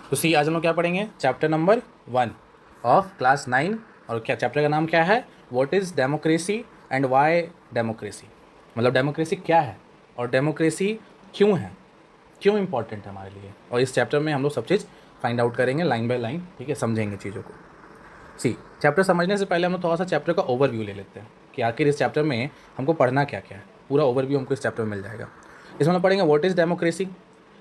तो सी आज हम लोग क्या पढ़ेंगे, चैप्टर नंबर 1 ऑफ क्लास 9। और क्या चैप्टर का नाम क्या है, what is democracy and why democracy. मतलब डेमोक्रेसी क्या है और डेमोक्रेसी क्यों है, क्यों इम्पॉर्टेंट है हमारे लिए। और इस चैप्टर में हम लोग सब चीज़ फाइंड आउट करेंगे लाइन बाय लाइन, ठीक है, समझेंगे चीज़ों को। सी चैप्टर समझने से पहले हम लोग थोड़ा सा चैप्टर का ओवरव्यू ले लेते हैं कि आखिर इस चैप्टर में हमको पढ़ना क्या क्या है। पूरा ओवरव्यू हमको इस चैप्टर में मिल जाएगा। इसमें हम पढ़ेंगे what is democracy,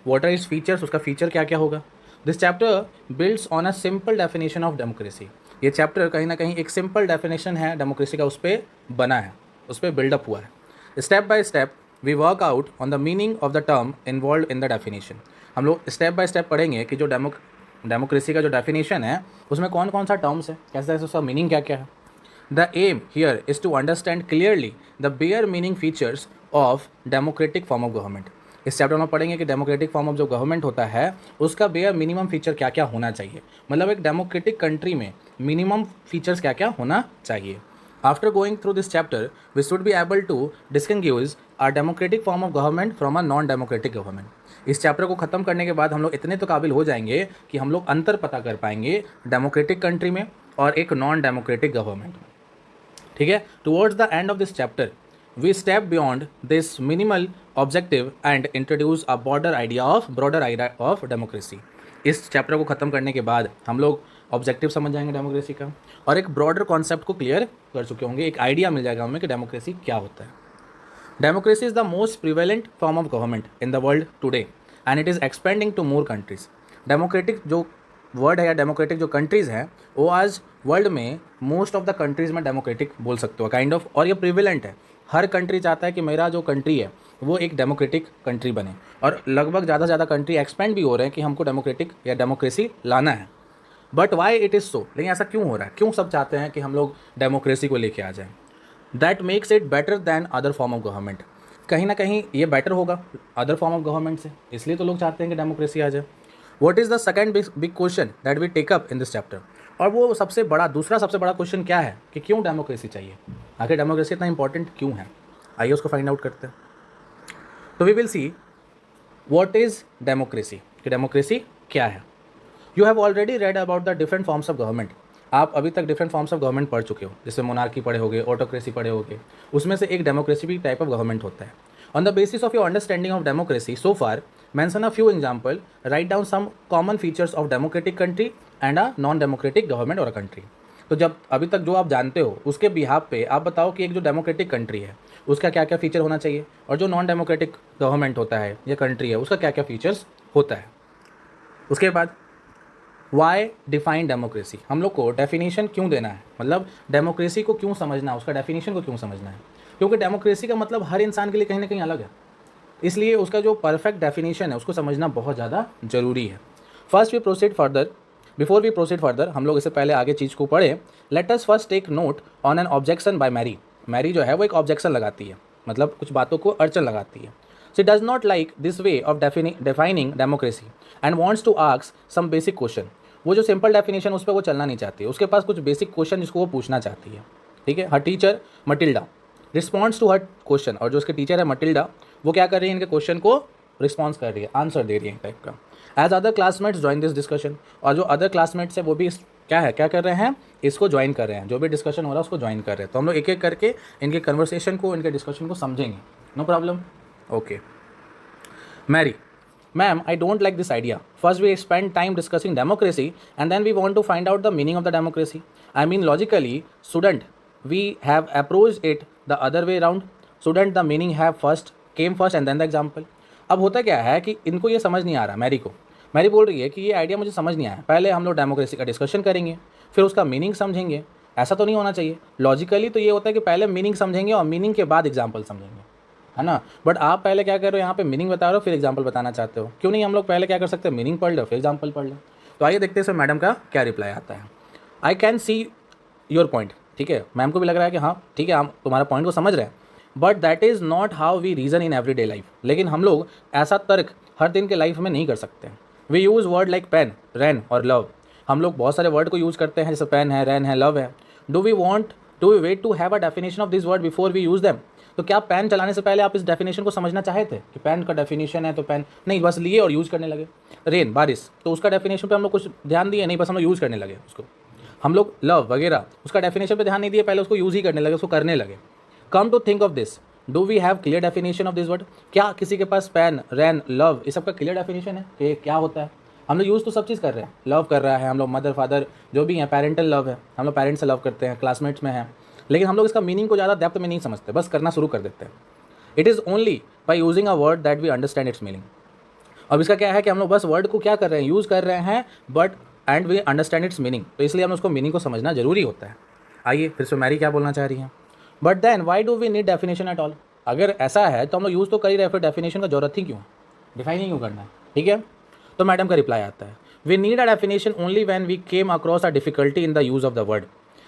what are its features, उसका फीचर क्या क्या होगा। This chapter builds on a simple definition of democracy. ये चैप्टर कहीं ना कहीं एक सिंपल डेफिनेशन है डेमोक्रेसी का, उस पर बना है, उस पर बिल्डअप हुआ है। Step by step we work out on the meaning of the term involve in the definition. हम लोग स्टेप बाय स्टेप पढ़ेंगे कि जो डेमोक्रेसी का जो डेफिनेशन है उसमें कौन कौन सा टर्म्स है, कैसे कैसे उसका मीनिंग क्या क्या है। The aim here is to understand clearly the bare meaning features of democratic form of government. इस चैप्टर में पढ़ेंगे कि डेमोक्रेटिक फॉर्म ऑफ जो गवर्नमेंट होता है उसका बेयर मिनिमम फीचर क्या क्या होना चाहिए। मतलब एक डेमोक्रेटिक कंट्री में मिनिमम फीचर्स क्या क्या होना चाहिए। After going through this chapter we should be able to distinguish a democratic form of government from a non democratic government. इस चैप्टर को खत्म करने के बाद हम लोग इतने तो काबिल हो जाएंगे कि हम लोग अंतर पता कर पाएंगे डेमोक्रेटिक कंट्री में और एक नॉन डेमोक्रेटिक गवर्नमेंट में, ठीक है। Towards the end of this chapter we step beyond this minimal objective and introduce a broader idea of democracy. इस चैप्टर को ख़त्म करने के बाद हम लोग ऑब्जेक्टिव समझ जाएंगे डेमोक्रेसी का और एक ब्रॉडर कॉन्सेप्ट को क्लियर कर चुके होंगे, एक आइडिया मिल जाएगा हमें कि डेमोक्रेसी क्या होता है। Democracy is the most prevalent form of government in the world today and it is expanding to more countries. Democratic जो वर्ड है या डेमोक्रेटिक जो कंट्रीज़ हैं वो आज वर्ल्ड में मोस्ट ऑफ द कंट्रीज़ में डेमोक्रेटिक बोल सकते हो काइंड ऑफ, और ये प्रिवेलेंट है। हर कंट्री चाहता है कि मेरा जो कंट्री है वो एक डेमोक्रेटिक कंट्री बने, और लगभग ज़्यादा से ज़्यादा कंट्री एक्सपेंड भी हो रहे हैं कि हमको डेमोक्रेटिक या डेमोक्रेसी लाना है। But why it is so, लेकिन ऐसा क्यों हो रहा है, क्यों सब चाहते हैं कि हम लोग डेमोक्रेसी को लेके आ जाएं। That makes it better than other form of government. कहीं ना कहीं ये बेटर होगा अदर फॉर्म ऑफ गवर्नमेंट से, इसलिए तो लोग चाहते हैं कि डेमोक्रेसी आ जाए। What is the second big question that we take up in this chapter. और वो दूसरा सबसे बड़ा क्वेश्चन क्या है कि क्यों डेमोक्रेसी चाहिए, आखिर डेमोक्रेसी इतना इंपॉर्टेंट क्यों है। आइए उसको फाइंड आउट करते हैं। तो we will see what is democracy, कि डेमोक्रेसी क्या है। You have already read about the different forms of government. आप अभी तक डिफरेंट फॉर्म्स ऑफ गवर्नमेंट पढ़ चुके हो, जैसे मोनार्की पढ़े होगे, ऑटोक्रेसी पढ़े होगे, उसमें से एक डेमोक्रेसी भी टाइप ऑफ गवर्नमेंट होता है। On the basis of your understanding of democracy so far mention a few example, write down some common features of democratic country and a non democratic government और a country. तो जब अभी तक जो आप जानते हो उसके बिहाफ पे आप बताओ कि एक जो डेमोक्रेटिक कंट्री है उसका क्या क्या फीचर होना चाहिए, और जो नॉन डेमोक्रेटिक गवर्नमेंट होता है या कंट्री है उसका क्या क्या फीचर्स होता है। उसके बाद वाई डिफाइन डेमोक्रेसी, हम लोग को डेफिनेशन क्यों देना है, मतलब डेमोक्रेसी को क्यों समझना है, उसका डेफिनेशन को क्यों समझना है। क्योंकि डेमोक्रेसी का मतलब हर इंसान के लिए कहीं ना कहीं अलग है, इसलिए उसका जो परफेक्ट डेफिनेशन है उसको समझना बहुत ज़्यादा ज़रूरी है। First we proceed further, before we proceed further, हम लोग इससे पहले आगे चीज़ को पढ़े, let us first take note on an objection by Mary. Mary जो है वो एक ऑब्जेक्शन लगाती है, मतलब कुछ बातों को अड़चन लगाती है। She does not like this way of defining democracy and wants to ask some basic question. वो जो सिंपल डेफिनेशन उस पर वो चलना नहीं चाहती है, उसके पास कुछ बेसिक क्वेश्चन जिसको वो पूछना चाहती है, ठीक है। हर teacher Matilda responds to her question, और जो उसके टीचर है मटिल्डा वो क्या कर रही है, इनके क्वेश्चन को रिस्पॉन्स कर रही है, आंसर दे रही है टाइप का। As other classmates join this discussion, और जो अदर क्लासमेट्स है वो भी क्या कर रहे हैं, इसको ज्वाइन कर रहे हैं, जो भी डिस्कशन हो रहा है उसको ज्वाइन कर रहे हैं। तो हम लोग एक एक करके इनके कन्वर्सेशन को, इनके डिस्कशन को समझेंगे, no problem. Okay. Mary, ma'am, I don't like this idea. First, we spend time discussing democracy, and then we want to find out the meaning of the democracy. I mean, logically, shouldn't we have approached it the other way around? Shouldn't the meaning came first and then the example? अब होता क्या है कि इनको ये समझ नहीं आ रहा, मैरी को। मैरी बोल रही है कि ये आइडिया मुझे समझ नहीं आया, पहले हम लोग डेमोक्रेसी का डिस्कशन करेंगे फिर उसका मीनिंग समझेंगे। ऐसा तो नहीं होना चाहिए। लॉजिकली तो ये होता है कि पहले मीनिंग समझेंगे और मीनिंग के बाद एग्जाम्पल समझेंगे, है ना। बट आप पहले क्या कर रहे हो, यहाँ पे मीनिंग बता रहे हो फिर एग्जाम्पल बताना चाहते हो। क्यों नहीं हम लोग पहले क्या कर सकते हैं, मीनिंग पढ़ लो फिर एग्जाम्पल पढ़ लो। तो आइए देखते हैं इसमें मैडम का क्या रिप्लाई आता है। I can see your point, ठीक है, मैम को भी लग रहा है कि हाँ ठीक है हम तुम्हारा पॉइंट को समझ रहे हैं, but that is not how we reason in everyday life. लेकिन हम लोग ऐसा तर्क हर दिन के लाइफ में नहीं कर सकते। We use word like pain, rain और लव। हम लोग बहुत सारे वर्ड को यूज़ करते हैं, जैसे पेन है, रैन है, लव है। Do we wait to have a definition of this word before we use them. तो क्या पेन चलाने से पहले आप इस डेफिनेशन को समझना चाहे थे कि पेन का डेफिनेशन है तो पेन नहीं, बस लिए और यूज़ करने लगे। रेन, बारिश, तो उसका डेफिनेशन पे हम लोग कुछ ध्यान दिए नहीं, बस हम लोग यूज़ करने लगे उसको। हम लोग लव वगैरह, उसका डेफिनेशन पे ध्यान नहीं दिए, पहले उसको यूज़ ही करने लगे, उसको करने लगे। Come to think of this, do we have clear definition of this word? क्या किसी के पास पेन, रैन, लव, इस सब का क्लियर डेफिनेशन है कि क्या होता है? हम लोग यूज़ तो सब चीज़ कर रहे हैं, लव कर रहा है हम लोग, मदर फादर जो भी हैं, पेरेंटल लव है, हम लोग पेरेंट्स से लव करते हैं, क्लासमेट्स में हैं, लेकिन हम लोग इसका मीनिंग को ज़्यादा डेप्थ में नहीं समझते, बस करना शुरू कर देते हैं। It is only by using a word that we understand its meaning. अब इसका क्या है कि हम लोग बस वर्ड को क्या कर रहे हैं, यूज़ कर रहे हैं, but and we understand its meaning, तो इसलिए हमें उसको मीनिंग को समझना जरूरी होता है। आइए फिर से मैरी क्या बोलना चाह रही हैं। But then why do we need definition at all? अगर ऐसा है तो हम लोग यूज़ तो कर ही रहे, फिर डेफिनेशन का जरूरत ही क्यों, डिफाइन ही क्यों करना है? ठीक है, तो मैडम का रिप्लाई आता है, we need a definition only when we came across a difficulty in the use of the word.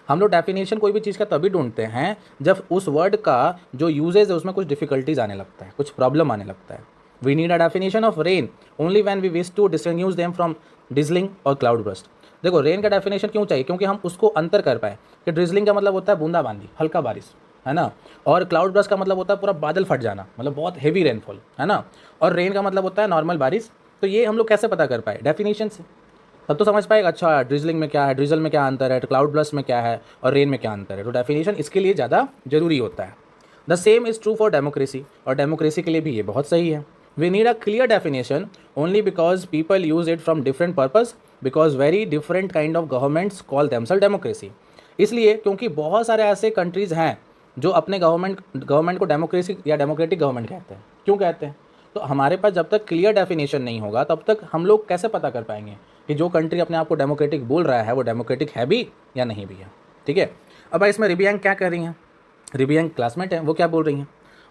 हम लोग डेफिनेशन कोई भी चीज़ का तभी ढूंढते हैं जब उस वर्ड का जो यूजेज है उसमें कुछ डिफिकल्टीज आने लगता है, कुछ प्रॉब्लम आने लगता है। We need a definition of rain only when we wish to distinguish them from drizzling और क्लाउड बर्स्ट। देखो रेन का डेफिनेशन क्यों चाहिए, क्योंकि हम उसको अंतर कर पाए कि ड्रिजलिंग का मतलब होता है बूंदाबांदी, हल्का बारिश, है ना, और क्लाउड बर्स्ट का मतलब होता है पूरा बादल फट जाना, मतलब बहुत हेवी रेनफॉल, है ना, और रेन का मतलब होता है नॉर्मल बारिश। तो ये हम लोग कैसे पता कर पाए, डेफिनेशन से, तब तो समझ पाएगा अच्छा ड्रिजलिंग में क्या है, ड्रिजल में क्या अंतर है, क्लाउड ब्लस्ट में क्या है, और रेन में क्या अंतर है। तो डेफिनेशन इसके लिए ज़्यादा जरूरी होता है। The same is true for democracy, और डेमोक्रेसी के लिए भी ये बहुत सही है। We need a clear definition only because people use it from different purpose, because very different kind of governments call themself democracy. इसलिए क्योंकि बहुत सारे ऐसे कंट्रीज़ हैं जो अपने गवर्नमेंट को डेमोक्रेसी या डेमोक्रेटिक गवर्नमेंट कहते हैं। क्यों कहते हैं? तो हमारे पास जब तक क्लियर डेफिनेशन नहीं होगा तब तक हम लोग कैसे पता कर पाएंगे कि जो कंट्री अपने आप को डेमोक्रेटिक बोल रहा है वो डेमोक्रेटिक है भी या नहीं भी है। ठीक है, अब इसमें रिबियांग क्या कर रही हैं, रिबियांग क्लासमेट है, वो क्या बोल रही हैं,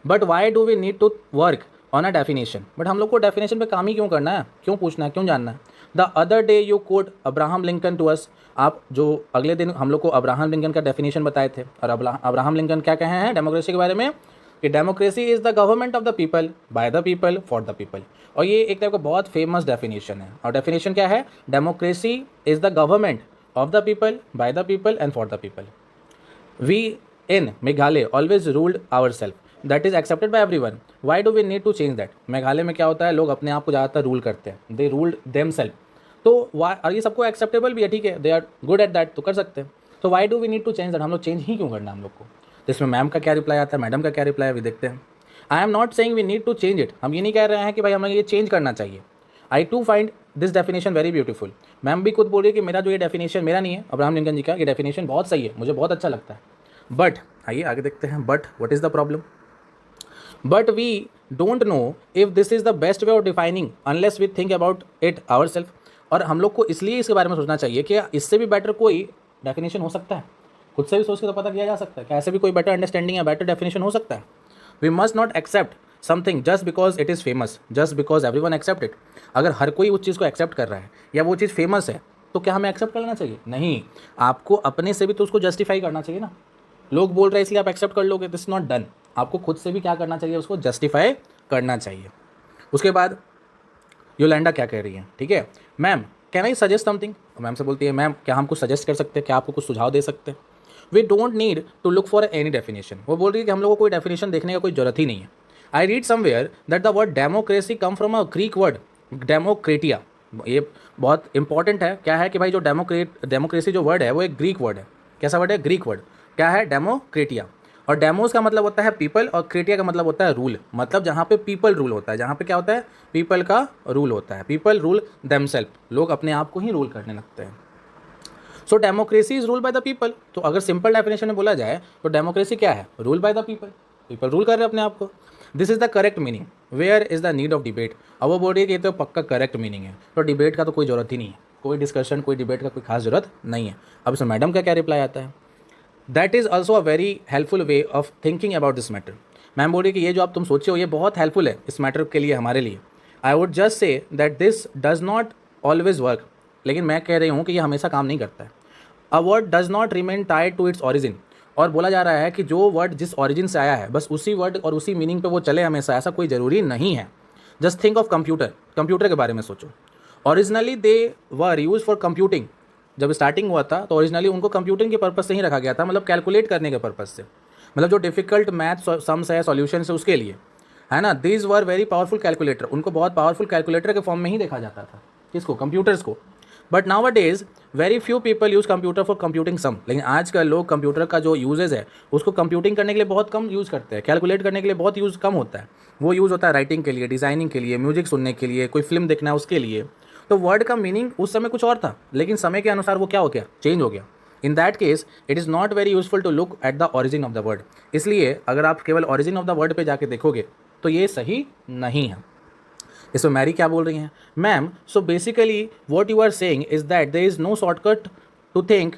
but why do we need to work on a definition? But हम लोग को डेफिनेशन पे काम ही क्यों करना है, क्यों पूछना है, क्यों जानना है? The other day you quote Abraham Lincoln to us, आप जो अगले दिन हम लोग को अब्राहम लिंकन का डेफिनेशन बताए थे, और अब्राहम लिंकन क्या कहे हैं डेमोक्रेसी के बारे में, कि democracy is the government of the people, by the people, for the people. और ये एक टाइप का बहुत फेमस डेफिनेशन है, और डेफिनेशन क्या है, democracy is the government of the people, by the people and for the people. We in Meghalaya always ruled our self, that is accepted by everyone, why do we need to change that? Meghalaya में क्या होता है, लोग अपने आप को ज़्यादातर rule करते हैं, दे रूल्ड देम सेल्फ, तो वाई, और ये सबको एक्सेप्टेबल भी है, ठीक है, they are good at that, तो कर सकते हैं, तो why do we need to change that? हम लोग चेंज ही क्यों करना हम लोग को? तो इसमें मैम का क्या रिप्लाई आता है, मैडम का क्या रिप्लाई है, अभी देखते हैं। I am not saying we need to change it, हम ये नहीं कह रहे हैं कि भाई हमें ये चेंज करना चाहिए। I to find this definition very beautiful, ma'am भी खुद बोल रही है कि मेरा जो ये डेफिनेशन, मेरा नहीं है, अब्राहम लिंकन जी का, ये डेफिनेशन बहुत सही है, मुझे बहुत अच्छा लगता है। बट आइए आगे देखते हैं, but what is the problem? But we don't know if this is the best way of defining unless we think about it our self. और हम लोग को इसलिए इसके बारे में सोचना चाहिए कि इससे भी बेटर कोई डेफिनेशन हो सकता है, खुद से भी सोच के तो पता किया जा सकता है कि ऐसे भी कोई बेटर अंडरस्टैंडिंग या बेटर डेफिनेशन हो सकता है। We must not accept something just because it is famous, just because everyone accept it. अगर हर कोई उस चीज़ को एक्सेप्ट कर रहा है या वो चीज़ फेमस है तो क्या हमें एक्सेप्ट करना चाहिए? नहीं, आपको अपने से भी तो उसको जस्टिफाई करना चाहिए ना। लोग बोल रहे हैं इसलिए आप एक्सेप्ट कर लोगे, दिस नॉट डन। आपको खुद से भी क्या करना चाहिए, उसको जस्टिफाई करना चाहिए। उसके बाद योलेंडा क्या कह रही है, ठीक है, ma'am can I suggest something? Ma'am से बोलती है, मैम क्या हम कुछ सजेस्ट कर सकते हैं, क्या आपको कुछ सुझाव दे सकते हैं? We don't need to look for any definition, वो बोल रही है कि हम लोग को कोई डेफिनेशन देखने का कोई जरूरत ही नहीं है। I read somewhere that the word democracy come from a Greek word demokratia. ये बहुत इंपॉर्टेंट है, क्या है कि भाई जो डेमोक्रेसी जो वर्ड है वो एक ग्रीक वर्ड है। कैसा वर्ड है? Greek word. क्या है? डेमोक्रेटिया। और डेमोस का मतलब होता है पीपल, और क्रेटिया का मतलब होता है रूल, मतलब जहाँ पे पीपल रूल होता है, जहाँ पे क्या होता है, पीपल का रूल होता है, पीपल रूल देमसेल्फ, लोग अपने आप को ही रूल करने लगते हैं। So democracy is rule by the people. तो अगर सिंपल डेफिनेशन में बोला जाए तो डेमोक्रेसी क्या है? Rule by the people, people rule कर रहे हैं अपने आप को। This is the correct meaning, where is the need of debate. अब वो बोल रही है कि ये तो पक्का करेक्ट मीनिंग है, तो डिबेट का तो कोई ज़रूरत ही नहीं है, कोई डिस्कशन, कोई डिबेट का कोई खास ज़रूरत नहीं है। अब इसमें मैडम का क्या रिप्लाई आता है, that is also a very helpful way of thinking about this matter. Ma'am बोल रही है कि ये जो आप तुम सोचे हो ये बहुत हेल्पफुल है इस मैटर के लिए, हमारे लिए। I would just say that this does not always work, लेकिन मैं कह रही हूँ कि ये हमेशा काम नहीं करता है। A word does not remain tied to its origin, और बोला जा रहा है कि जो वर्ड जिस ऑरिजिन से आया है बस उसी वर्ड और उसी मीनिंग पे वो चले हमेशा, ऐसा कोई ज़रूरी नहीं है। Just think of computer, computer के बारे में सोचो। Originally they were use for computing, जब स्टार्टिंग हुआ था तो ओरिजिनली उनको कंप्यूटिंग के पर्पज़ से ही रखा गया था, मतलब कैलकुलेट करने के पर्पज़ से। मतलब जो डिफिकल्ट मैथ सम्स है, सॉल्यूशन है, उसके लिए, है ना। These were very powerful calculator, उनको बहुत पावरफुल कैलकुलेटर के फॉर्म में ही देखा जाता था, किसको, कंप्यूटर्स को। But nowadays very few people use computer for computing some, लेकिन आजकल लोग कंप्यूटर का जो यूजेज है उसको कंप्यूटिंग करने के लिए बहुत कम यूज़ करते हैं, कैलकुलेट करने के लिए बहुत यूज़ कम होता है। वो यूज़ होता है राइटिंग के लिए, डिज़ाइनिंग के लिए, म्यूजिक सुनने के लिए, कोई फिल्म देखना है उसके लिए। तो वर्ड का मीनिंग उस समय कुछ और था, लेकिन समय के अनुसार वो क्या हो गया, चेंज हो गया। In that case it is not very useful to look at the origin of the word. इसलिए अगर आप केवल ऑरिजिन ऑफ द वर्ड पे जाके देखोगे तो ये सही नहीं है। इसमें मैरी क्या बोल रही हैं, ma'am so basically what you are saying is that there is no shortcut to think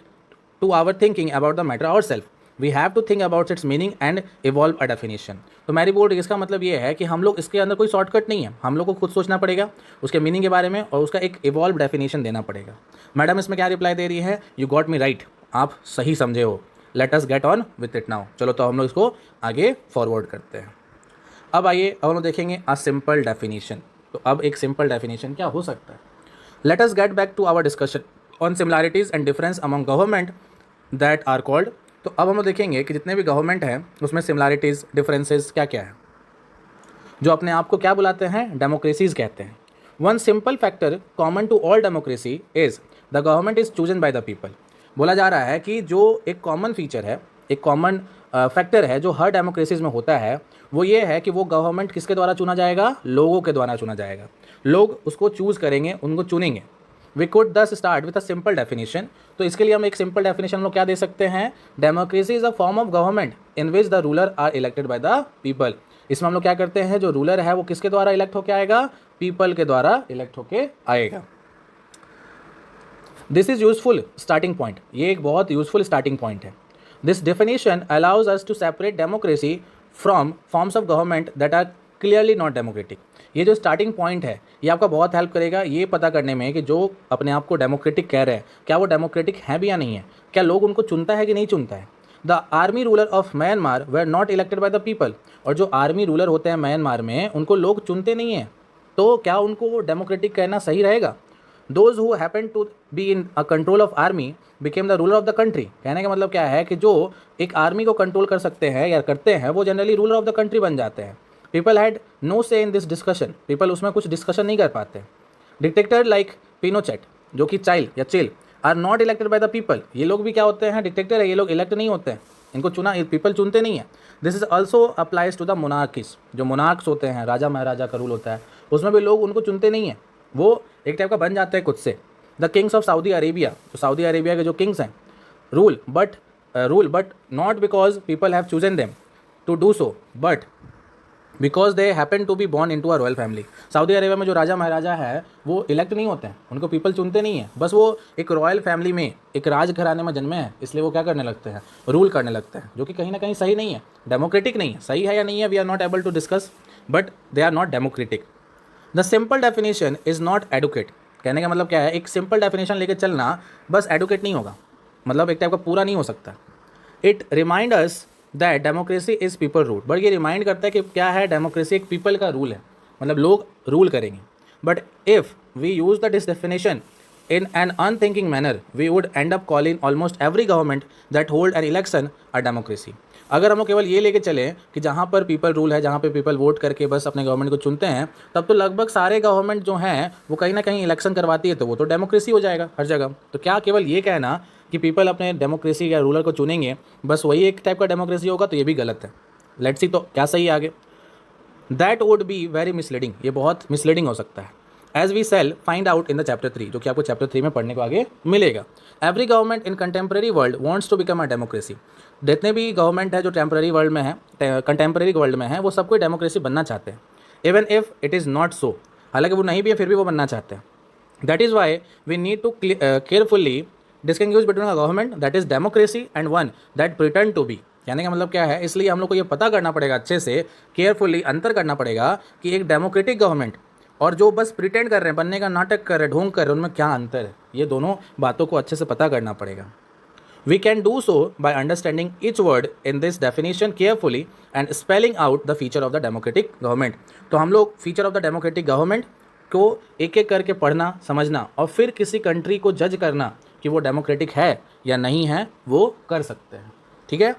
to our thinking about the matter our self, we have to think about its meaning and evolve a definition. तो Mary बोल रही है इसका मतलब ये है कि हम लोग, इसके अंदर कोई शॉर्टकट नहीं है, हम लोग को खुद सोचना पड़ेगा उसके मीनिंग के बारे में और उसका एक इवॉल्व डेफिनेशन देना पड़ेगा। मैडम इसमें क्या रिप्लाई दे रही है, यू गॉट मी राइट, आप सही समझे हो, late us get on with it now. चलो तो हम लोग इसको आगे फॉरवर्ड करते हैं। अब आइए अब हम लोग देखेंगे अ सिंपल डेफिनेशन। तो अब एक सिंपल डेफिनेशन क्या हो सकता है। Let us get back to our discussion on similarities and difference among government that are called. तो अब हम लोग देखेंगे कि जितने भी गवर्नमेंट हैं उसमें सिमिलैरिटीज़, डिफरेंसेस क्या क्या है, जो अपने आप को क्या बुलाते हैं, डेमोक्रेसीज कहते हैं। One simple factor common to all democracy is the government is chosen by the people. बोला जा रहा है कि जो एक कॉमन फीचर है, एक कॉमन फैक्टर है जो हर डेमोक्रेसीज में होता है, वो ये है कि वो गवर्नमेंट किसके द्वारा चुना जाएगा, लोगों के द्वारा चुना जाएगा। लोग उसको चूज़ करेंगे, उनको चुनेंगे। वी कुड दस start with a simple definition. तो इसके लिए हम एक सिंपल डेफिनेशन हम लोग क्या दे सकते हैं, democracy is a form of government in which the ruler are elected by the people. इसमें हम लोग क्या करते हैं, जो रूलर है वो किसके द्वारा इलेक्ट होकर आएगा, पीपल के द्वारा इलेक्ट होके आएगा। This is useful starting point, ये एक बहुत यूजफुल स्टार्टिंग पॉइंट है। This definition allows us to separate democracy from forms of government that are clearly not democratic. ये जो स्टार्टिंग पॉइंट है ये आपका बहुत हेल्प करेगा ये पता करने में कि जो अपने आप को डेमोक्रेटिक कह रहे हैं क्या वो डेमोक्रेटिक है भी या नहीं है, क्या लोग उनको चुनता है कि नहीं चुनता है। The army ruler of Myanmar were not elected by the people. और जो आर्मी रूलर होते हैं म्यांमार में उनको लोग चुनते नहीं हैं, तो क्या उनको डेमोक्रेटिक कहना सही रहेगा। Those who happen to be in a control of army became the ruler of the country. कहने का मतलब क्या है कि जो एक आर्मी को कंट्रोल कर सकते हैं या करते हैं वो generally ruler of the country बन जाते हैं। पीपल हैड नो से इन दिस डिस्कशन, पीपल उसमें कुछ डिस्कशन नहीं कर पाते। डिक्टेटर लाइक पिनोचेट जो कि चाइल्ड या chill are not elected by the people. ये लोग भी क्या होते हैं, डिक्टेटर है, ये लोग इलेक्ट नहीं होते हैं, इनको चुना पीपल चुनते नहीं है। This is also applies to the monarchies, जो मोनार्क्स होते हैं, राजा महाराजा का रूल होता है, उसमें भी लोग उनको चुनते नहीं हैं, वो एक टाइप का बन जाते हैं खुद से। The kings of Saudi Arabia, जो सऊदी अरेबिया के जो किंग्स हैं, rule but not because people have chosen them to do so but because they happen to be born into a royal family. Saudi Arabia में जो राजा महाराजा है वो elect नहीं होते हैं, उनको पीपल चुनते नहीं हैं, बस वो एक रॉयल फैमिली में, एक राज घराने में जन्मे हैं, इसलिए वो क्या करने लगते हैं, रूल करने लगते हैं, जो कि कहीं ना कहीं सही नहीं है, डेमोक्रेटिक नहीं है। सही है या नहीं है we are not able to discuss, but they are not democratic. The simple definition is not adequate. कहने का मतलब क्या है, एक सिंपल डेफिनेशन लेके चलना बस एडुकेट नहीं होगा, मतलब एक टाइप का पूरा नहीं हो सकता। It remind us that democracy is people rule, but ये रिमाइंड करता है कि क्या है, डेमोक्रेसी एक पीपल का रूल है, मतलब लोग रूल करेंगे। But if we use the this definition in an unthinking manner we would end up calling almost every government that hold an election a democracy। अगर हम लोग केवल ये लेके चलें कि जहाँ पर पीपल रूल है, जहाँ पे पीपल वोट करके बस अपने गवर्नमेंट को चुनते हैं, तब तो लगभग सारे गवर्नमेंट जो हैं वो कहीं ना कहीं इलेक्शन करवाती है, तो वो तो डेमोक्रेसी हो जाएगा हर जगह। तो क्या केवल ये कहना कि पीपल अपने डेमोक्रेसी या रूलर को चुनेंगे बस वही एक टाइप का डेमोक्रेसी होगा, तो ये भी गलत है। लेट्स सी तो क्या सही है आगे। That would be very misleading, ये बहुत मिसलीडिंग हो सकता है। As we shall find out in the chapter 3, जो कि आपको चैप्टर 3 में पढ़ने को आगे मिलेगा। Every government in contemporary world wants to become a democracy. जितने भी गवर्नमेंट है जो टेम्प्रेरी वर्ल्ड में है, कंटेम्प्रेरी वर्ल्ड में है, वो सब कोई डेमोक्रेसी बनना चाहते हैं। Even if it is not so, हालांकि वो नहीं भी है फिर भी वो बनना चाहते हैं। That is why we need to carefully distinguish between a government that is democracy and one that pretend to be. कहने का मतलब क्या है, इसलिए हम लोग को ये पता करना पड़ेगा, अच्छे से केयरफुली अंतर करना पड़ेगा कि एक डेमोक्रेटिक गवर्नमेंट और जो बस प्रिटेंड कर रहे हैं, बनने का नाटक कर रहे हैं, ढोंग कर रहे हैं, उनमें क्या अंतर है, ये दोनों बातों को अच्छे से पता करना पड़ेगा। We can do so by understanding each word in this definition carefully and spelling out the feature of the democratic government. तो हम लोग feature of the democratic government को एक एक करके पढ़ना, समझना और फिर किसी कंट्री को जज करना कि वो डेमोक्रेटिक है या नहीं है, वो कर सकते हैं। ठीक है।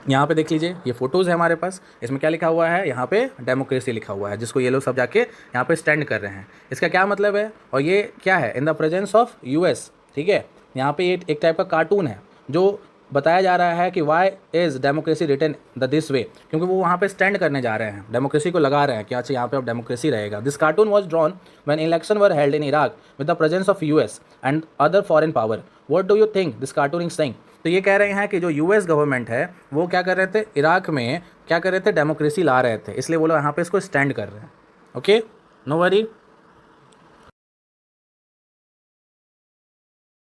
यहाँ पे देख लीजिए, ये फोटोज़ है हमारे पास, इसमें क्या लिखा हुआ है, यहाँ पे डेमोक्रेसी लिखा हुआ है, जिसको ये लोग सब जाके यहाँ पे स्टैंड कर रहे हैं। इसका क्या मतलब है, और ये क्या है, in the presence of US, ठीक है। यहाँ पे ये एक टाइप का कार्टून है जो बताया जा रहा है कि why is democracy written the this way, क्योंकि वो वहाँ पे स्टैंड करने जा रहे हैं, डेमोक्रेसी को लगा रहे हैं कि अच्छा यहाँ पे अब डेमोक्रेसी रहेगा। This cartoon was drawn when election were held in Iraq with the presence of US and other foreign power. What do you think this cartoon is saying. तो ये कह रहे हैं कि जो यूएस गवर्नमेंट है वो क्या कर रहे थे, इराक में क्या कर रहे थे, डेमोक्रेसी ला रहे थे, इसलिए वो लोग यहाँ पे इसको स्टैंड कर रहे हैं। Okay, no worry.